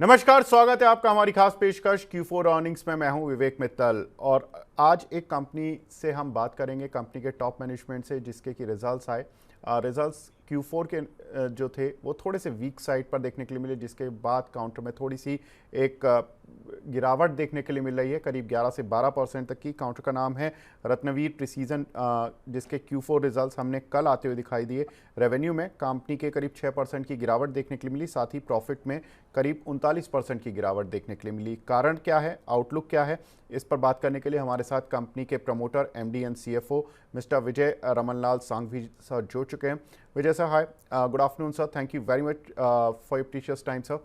नमस्कार, स्वागत है आपका हमारी खास पेशकश Q4 अर्निंग्स में। मैं हूं विवेक मित्तल और आज एक कंपनी से हम बात करेंगे, कंपनी के टॉप मैनेजमेंट से, जिसके की रिजल्ट्स आए। रिजल्ट्स Q4 के जो थे वो थोड़े से वीक साइड पर देखने के लिए मिले, जिसके बाद काउंटर में थोड़ी सी एक गिरावट देखने के लिए मिल रही है, करीब 11 से 12% तक की। काउंटर का नाम है रत्नवीर प्रिसीजन, जिसके Q4 रिजल्ट्स हमने कल आते हुए दिखाई दिए। रेवेन्यू में कंपनी के करीब 6% की गिरावट देखने के लिए मिली, साथ ही प्रॉफिट में करीब 39% की गिरावट देखने के लिए मिली। कारण क्या है, आउटलुक क्या है, इस पर बात करने के लिए हमारे साथ कंपनी के promoter, MD and CFO Mister Vijay Ramanlal Sanghvi sir जुड़ चुके हैं। Vijay sir, hi, good afternoon sir, thank you very much for your precious time sir.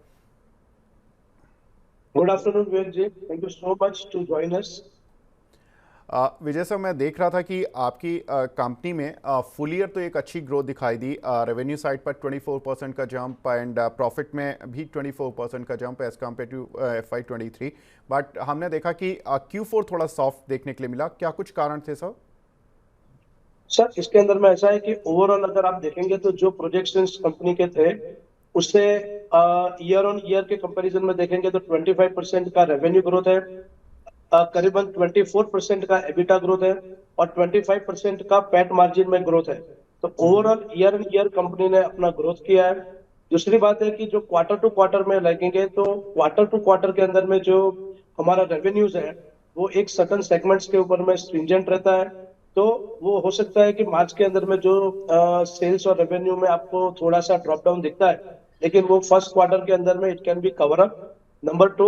Good afternoon Vivek ji, thank you so much to join us. Vijay sir, मैं देख रहा था कि आपकी कंपनी में फुल ईयर तो एक अच्छी ग्रोथ दिखाई दी। रेवेन्यू साइड पर 24% का जंप एंड प्रॉफिट में भी 24% का jump as compare to FY23, but हमने देखा कि Q4 थोड़ा सॉफ्ट देखने के लिए मिला। क्या कुछ कारण थे सर? सर, इसके अंदर में ऐसा है कि ओवरऑल अगर आप देखेंगे तो जो प्रोजेक्शंस कंपनी के थे उससे ईयर ऑन ईयर के कंपैरिजन में देखेंगे तो 25% का रेवेन्यू ग्रोथ है, करीबन 24% का एबिटा ग्रोथ है और 25% का पैट मार्जिन में ग्रोथ है। तो overall year on year company ने अपना ग्रोथ किया है। दूसरी बात है कि जो क्वार्टर टू क्वार्टर में लगेंगे तो क्वार्टर टू क्वार्टर के अंदर में जो हमारा रेवेन्यूज है वो एक सर्टेन सेगमेंट्स के ऊपर में स्ट्रिंजेंट रहता है। तो वो हो सकता है कि मार्च के अंदर में जो सेल्स और रेवेन्यू में आपको थोड़ा सा ड्रॉप डाउन दिखता है, लेकिन वो फर्स्ट क्वार्टर के अंदर में it can B cover up. Number two,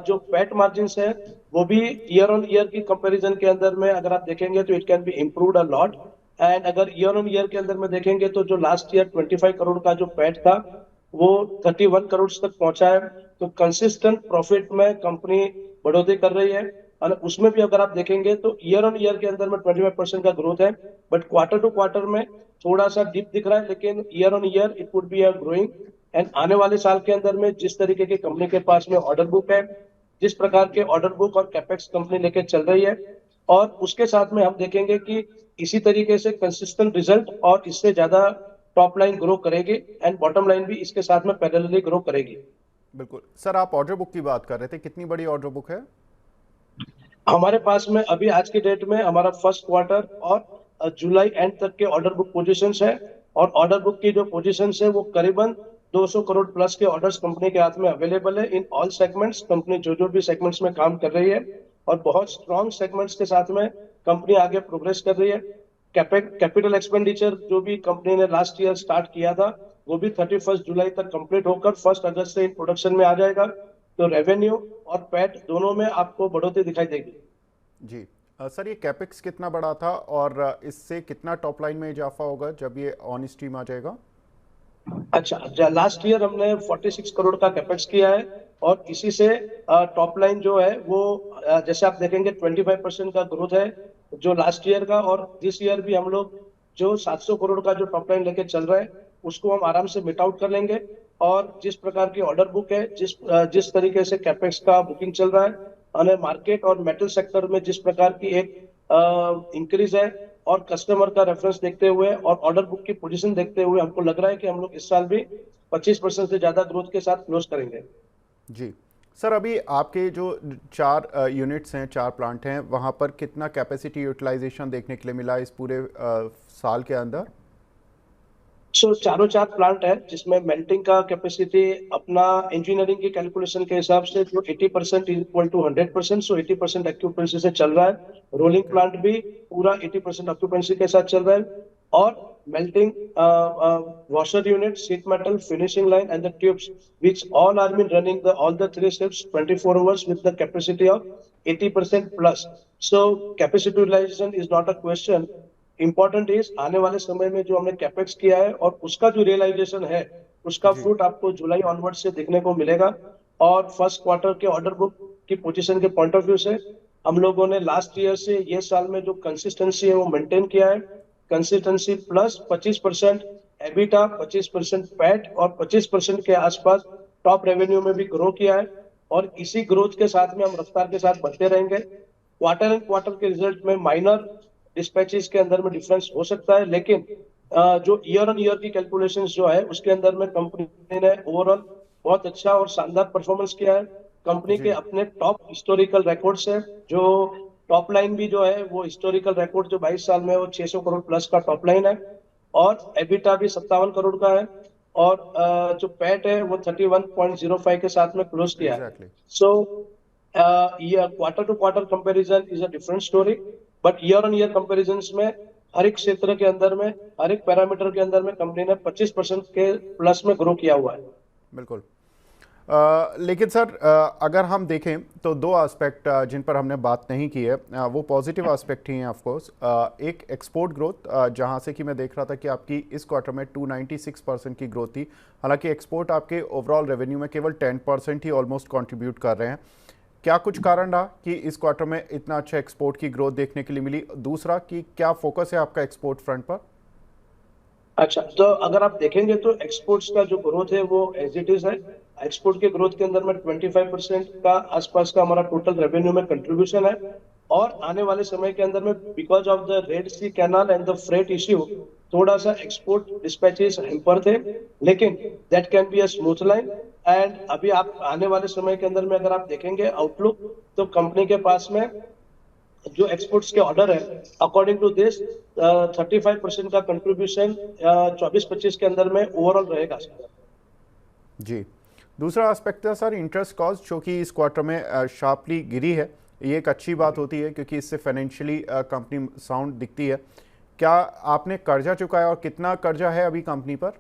जो पैट मार्जिन है वो भी ईयर ऑन ईयर की कंपैरिजन के अंदर में अगर आप देखेंगे तो it can be improved a lot. And अगर ईयर ऑन ईयर के अंदर में देखेंगे तो जो लास्ट ईयर 25 करोड़ का जो पैट था वो 31 करोड़ तक पहुंचा है। तो कंसिस्टेंट प्रॉफिट में कंपनी बढ़ोतरी कर रही है और उसमें भी अगर आप देखेंगे तो ईयर ऑन ईयर के अंदर में 25% का ग्रोथ है, बट क्वार्टर टू क्वार्टर में थोड़ा सा डिप दिख रहा है, लेकिन year on year it would be a growing. And आने वाले साल के अंदर में जिस तरीके की कंपनी के पास में ऑर्डर बुक है, जिस प्रकार के ऑर्डर बुक और कैपेक्स कंपनी लेके चल रही है, और उसके साथ में हम देखेंगे कि इसी तरीके से कंसिस्टेंट रिजल्ट और इससे ज्यादा टॉप लाइन ग्रो करेगी एंड बॉटम लाइन भी इसके साथ में पैरेलली ग्रो करेगी। बिल्कुल सर, आप ऑर्डर बुक की बात कर रहे थे, कितनी बड़ी ऑर्डर बुक है? हमारे पास में अभी आज के डेट में हमारा फर्स्ट क्वार्टर और जुलाई एंड तक के ऑर्डर बुक पोजीशंस है, और ऑर्डर बुक की जो पोजीशंस है वो करीबन 200 करोड़ प्लस के ऑर्डर्स कंपनी के हाथ में अवेलेबल है इन ऑल सेगमेंट्स। कंपनी जो जो भी सेगमेंट्स में काम कर रही है और बहुत स्ट्रॉन्ग सेगमेंट्स के साथ में कंपनी आगे प्रोग्रेस कर रही है। कैपिटल एक्सपेंडिचर जो भी कंपनी ने लास्ट ईयर स्टार्ट किया था वो भी 31 जुलाई तक कंप्लीट होकर 1 अगस्त से इन प्रोडक्शन में आ जाएगा। तो रेवेन्यू और पैट दोनों में आपको बढ़ोतरी दिखाई देगी। जी सर, ये कैपेक्स कितना बड़ा था और इससे कितना टॉप लाइन में इजाफा होगा जब ये ऑन स्ट्रीम आ जाएगा? अच्छा, लास्ट ईयर हमने 46 करोड़ का कैपेक्स किया है और इसी से टॉप लाइन जो है वो जैसे आप देखेंगे 25% का ग्रोथ है जो लास्ट ईयर का, और दिस ईयर भी हम लोग जो 700 करोड़ का जो टॉप लाइन लेके चल रहे हैं उसको हम आराम से मिट आउट कर लेंगे। और जिस प्रकार की ऑर्डर बुक है, जिस तरीके से कैपेक्स का बुकिंग चल रहा है और मार्केट और मेटल सेक्टर में जिस प्रकार की एक इंक्रीज है, और कस्टमर का रेफरेंस देखते हुए और ऑर्डर बुक की पोजीशन देखते हुए हमको लग रहा है कि हम लोग इस साल भी 25% से ज्यादा ग्रोथ के साथ क्लोज करेंगे। जी सर, अभी आपके जो 4 यूनिट्स हैं, 4 प्लांट हैं, वहाँ पर कितना कैपेसिटी यूटिलाइजेशन देखने के लिए मिला इस पूरे साल के अंदर? चारों चार प्लांट है जिसमें मेल्टिंग का कैपेसिटी अपना इंजीनियरिंग की कैलकुलेशन के हिसाब से जो 80% इक्वल टू 100%, सो 80% ऑक्यूपेंसी से चल रहा है। Rolling okay. प्लांट भी पूरा 80% ऑक्यूपेंसी के साथ चल रहा है। और melting washer unit, sheet metal, finishing line and the tubes which all are been running the all the three shifts 24 hours with the capacity of 80% plus. So capacity utilization is not a question. Important is आने वाले समय में जो हमने capex किया है और उसका जो रियलाइजेशन है उसका जी फ्रूट आपको जुलाई ऑनवर्ड से देखने को मिलेगा। और फर्स्ट क्वार्टर के ऑर्डर बुक की पोजीशन के पॉइंट ऑफ व्यू से हम लोगों ने लास्ट ईयर से ये साल में जो कंसिस्टेंसी है वो मेंटेन किया है। कंसिस्टेंसी प्लस 25% एबिटा, 25% पैट और 25% के आसपास टॉप रेवेन्यू में भी ग्रो किया है। और इसी ग्रोथ के साथ में हम रफ्तार के साथ बढ़ते रहेंगे। क्वार्टर एंड क्वार्टर के रिजल्ट में माइनर डिस्पैचेस के अंदर में डिफरेंस हो सकता है, लेकिन जो ईयर ऑन ईयर की कैलकुलेशंस जो है उसके अंदर में कंपनी ने ओवरऑल बहुत अच्छा और शानदार परफॉर्मेंस किया है। कंपनी के जी अपने टॉप हिस्टोरिकल रिकॉर्ड्स है। जो टॉप लाइन भी जो है वो हिस्टोरिकल रिकॉर्ड जो 22 साल में वो 600 करोड़ प्लस का टॉप लाइन है। और एबिटा भी 57 करोड़ का है। और जो पैट है वो 31.05 के साथ में क्लोज किया है। एग्जैक्टली। सो ये quarter to quarter comparison is a different story. But year on year comparison में हर एक क्षेत्र के अंदर में, हर एक पैरामीटर के अंदर में कंपनी ने 25% के प्लस में ग्रो किया हुआ है। बिल्कुल। लेकिन सर, अगर हम देखें तो दो एस्पेक्ट जिन पर हमने बात नहीं की है, वो पॉजिटिव एस्पेक्ट ही हैं ऑफ कोर्स। एक एक्सपोर्ट ग्रोथ, जहां से कि मैं देख रहा था कि आपकी इस क्वार्टर में 296% की ग्रोथ थी। हालांकि एक्सपोर्ट आपके ओवरऑल रेवेन्यू में केवल 10% ही ऑलमोस्ट कंट्रीब्यूट कर रहे हैं। क्या कुछ कारण रहा कि इस क्वार्टर में इतना अच्छा एक्सपोर्ट की ग्रोथ देखने के लिए मिली? दूसरा, कि क्या फोकस है आपका एक्सपोर्ट फ्रंट पर? अच्छा, तो अगर आप देखेंगे तो एक्सपोर्ट्स का जो ग्रोथ है वो एज इट इज है। एक्सपोर्ट के ग्रोथ के अंदर में 25% का आसपास का हमारा टोटल रेवेन्यू में कंट्रीब्यूशन है। और आने वाले समय के अंदर में because of the Red Sea canal and the freight issue थोड़ा सा एक्सपोर्ट डिस्पैचेस हेम्पर थे। लेकिन that can be a smooth line. And अभी आप आने वाले समय के अंदर में अगर आप देखेंगे आउटलुक, तो कंपनी के पास में जो एक्सपोर्ट्स के ऑर्डर है अकॉर्डिंग टू दिस 35% का कंट्रीब्यूशन 24-25 के अंदर में ओवरऑल रहेगा। जी। दूसरा एस्पेक्ट है सर इंटरेस्ट कॉस्ट, जो कि इस क्वार्टर में शार्पली गिरी है। ये एक अच्छी बात होती है क्योंकि इससे फाइनेंशियली कंपनी साउंड दिखती है। क्या आपने कर्जा चुकाया और कितना कर्जा है अभी कंपनी पर?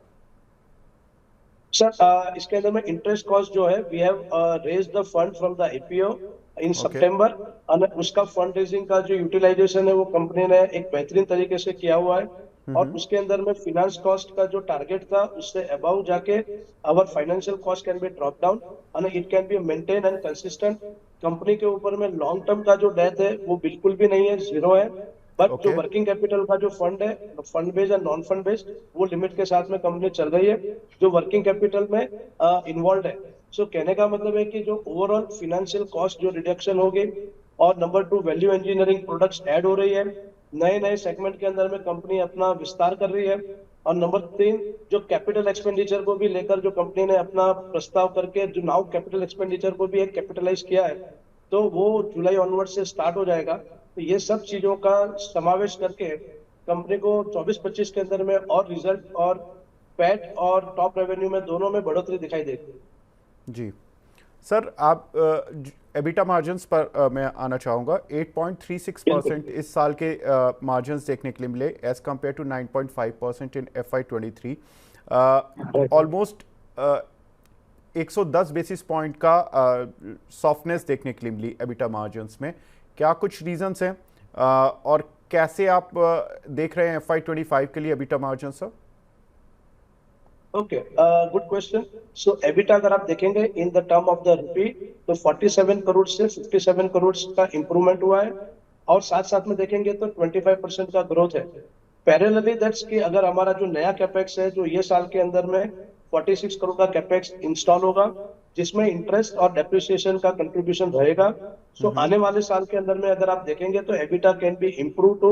सर इसके अंदर में इंटरेस्ट कॉस्ट जो है we have raise the fund from the IPO in okay. सितंबर। और उसका फंड रेजिंग का जो यूटिलाइजेशन है वो कंपनी ने एक बेहतरीन तरीके से किया हुआ है। और उसके अंदर में फिनेंस कॉस्ट का जो टारगेट था उससे अबाउ जाके our financial cost can be drop down and it can be maintain and consistent. Company के ऊपर में लॉन्ग टर्म का जो डेट है वो बिल्कुल भी नहीं है, जीरो है। बट जो ओके। वर्किंग कैपिटल का जो फंड है, फंड बेस्ड और नॉन फंड बेस्ड, वो लिमिट के साथ में कंपनी चल रही है जो वर्किंग कैपिटल में इन्वॉल्व है। सो कहने का मतलब है कि जो ओवरऑल फिनेंशियल कॉस्ट जो रिडक्शन होगी, और number two value engineering products add हो रही है, नए नए सेगमेंट के अंदर में कंपनी अपना विस्तार कर रही है। और नंबर तीन, जो कैपिटल एक्सपेंडिचर को भी लेकर जो कंपनी ने अपना प्रस्ताव करके जो नाउ कैपिटल एक्सपेंडिचर को भी एक कैपिटलाइज किया है, तो वो जुलाई ऑनवर्ड से स्टार्ट हो जाएगा। तो ये सब चीजों का समावेश करके कंपनी को 24-25 के अंदर में और रिजल्ट और पैट और टॉप रेवेन्यू में दोनों में बढ़ोतरी दिखाई देगी। जी सर, आप एबिटा मार्जिन्स पर मैं आना चाहूँगा। 8.36% इस साल के मार्जिन्स देखने के लिए मिले, as compare to 9.5% in FY23। Almost 110 basis point का सॉफ्टनेस देखने के लिए मिली एबिटा मार्जिन्स में। क्या कुछ रीजंस हैं, और कैसे आप देख रहे हैं FY25 के लिए EBITDA margin sir? Okay, good question. So EBITDA अगर आप देखेंगे in the term of the rupee, तो 47 करोड़ से 57 करोड़ का इंप्रूवमेंट हुआ है। और साथ साथ में देखेंगे तो 25% का ग्रोथ है। पैरेलली दैट्स कि अगर हमारा जो नया कैपेक्स है जो ये साल के अंदर में 46 करोड़ का कैपेक्स इंस्टॉल होगा, जिसमें इंटरेस्ट और डेप्रिसिएशन का कंट्रीब्यूशन रहेगा। सो आने वाले साल के अंदर में अगर आप देखेंगे तो EBITDA can be improve to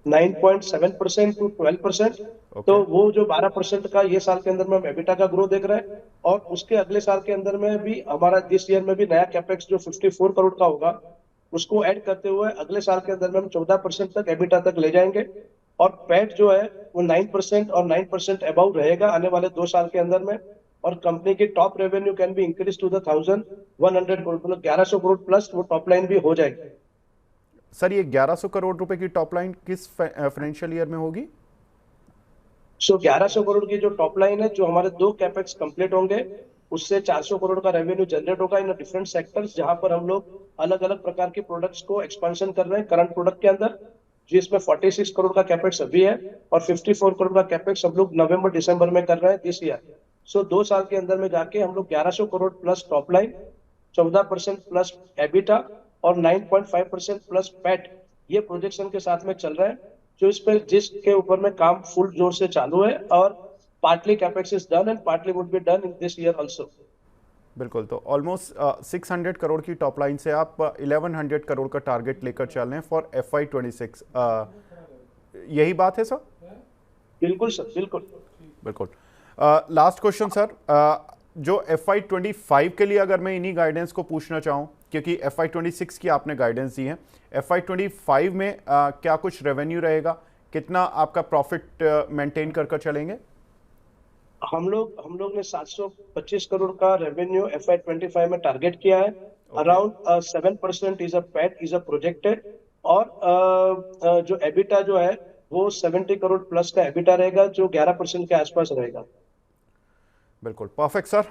9.7% to 12%। तो ओके। वो जो 12% का ये साल के अंदर में हम एबिटा का ग्रोथ देख रहे हैं। और उसके अगले साल के अंदर में भी हमारा दिस ईयर में भी नया कैपेक्स जो 54 करोड़ का होगा, उसको ऐड करते हुए अगले साल के अंदर में हम 14% तक एबिटा तक ले जाएंगे। और पैट जो है वो 9% और 9% अबाउ रहेगा आने वाले 2 साल के अंदर में। और कंपनी की top revenue can be increase to the 1100 crore, मतलब 1100 करोड़ प्लस वो टॉप लाइन भी हो जाएगी। सर, ये 1100 करोड़ रुपए की टॉप लाइन किस फाइनेंशियल ईयर में होगी? सो 1100 करोड़ की जो टॉप लाइन है, जो हमारे 2 कैपेक्स कंप्लीट होंगे, उससे 400 करोड़ का रेवेन्यू जनरेट होगा इन डिफरेंट सेक्टर्स, जहां पर हम लोग अलग अलग प्रकार के प्रोडक्ट्स को एक्सपेंशन कर रहे हैं करंट प्रोडक्ट के अंदर, जिसमें 46 करोड़ का कैपेक्स अभी है। और 54 करोड़ का कैपेक्स हम लोग नवंबर दिसंबर में कर रहे हैं दिस ईयर। सो 2 साल के अंदर में जाके हम लोग 1100 crore plus top line, 14% plus EBITDA और 9.5% प्लस पैट, ये प्रोजेक्शन के साथ में चल रहा है। जो इस पे जिसके ऊपर में काम फुल जोर से चालू है। और partly capex is done and partly would be done in this year also. बिल्कुल। तो ऑलमोस्ट 600 करोड़ की टॉप लाइन से आप 1100 करोड़ का टारगेट लेकर चल रहे हैं फॉर FY26। यही बात है सर? बिल्कुल सर, बिल्कुल। बिल्कुल। लास्ट क्वेश्चन सर, जो FY25 के लिए अगर मैं इन्हीं गाइडेंस को पूछना चाहूँ, क्योंकि FY26 की आपने गाइडेंस दी है, FY25 में क्या कुछ रेवेन्यू रहेगा, कितना आपका प्रॉफिट मेंटेन कर चलेंगे? हम लोग ने 725 करोड़ का रेवेन्यू FY25 में टारगेट किया है। Okay. Around 7% is a PAT is a projected. और जो एबिटा जो है वो 70 करोड़ प्लस का एबिटा रहेगा, जो 11% के आसपास रहेगा। बिल्कुल perfect sir.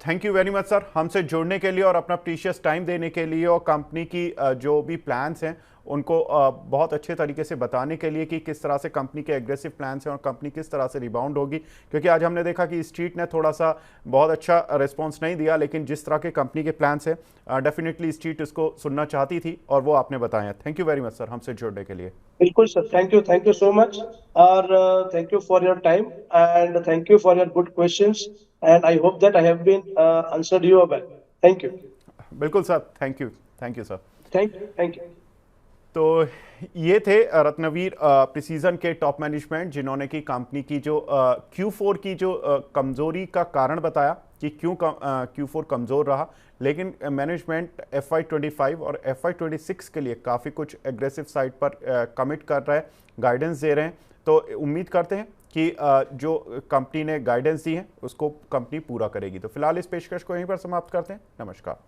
Thank you very much sir, हमसे जुड़ने के लिए और अपना प्रीशियस टाइम देने के लिए, और कंपनी की जो भी प्लान्स हैं उनको बहुत अच्छे तरीके से बताने के लिए कि किस तरह से कंपनी के एग्रेसिव प्लान्स हैं और कंपनी किस तरह से रिबाउंड होगी। क्योंकि आज हमने देखा कि स्ट्रीट ने थोड़ा सा बहुत अच्छा रिस्पॉन्स नहीं दिया, लेकिन जिस तरह के कंपनी के प्लान्स हैं डेफिनेटली स्ट्रीट इसको सुनना चाहती थी और वो आपने बताया। Thank you very much sir हमसे जुड़ने के लिए। बिल्कुल sir, thank you so much. और thank you for your time and thank you for your good questions and I hope that I have been answered you well. Thank you. बिल्कुल sir, thank you sir. Thank you. तो ये थे Ratnaveer precision के top management, जिन्होंने की company की जो Q4 की जो कमजोरी का कारण बताया कि क्यों Q4 कमज़ोर रहा, लेकिन मैनेजमेंट FY25 और FY26 के लिए काफ़ी कुछ एग्रेसिव साइड पर कमिट कर रहा है, गाइडेंस दे रहे हैं। तो उम्मीद करते हैं कि जो कंपनी ने गाइडेंस दी है उसको कंपनी पूरा करेगी। तो फिलहाल इस पेशकश को यहीं पर समाप्त करते हैं। नमस्कार।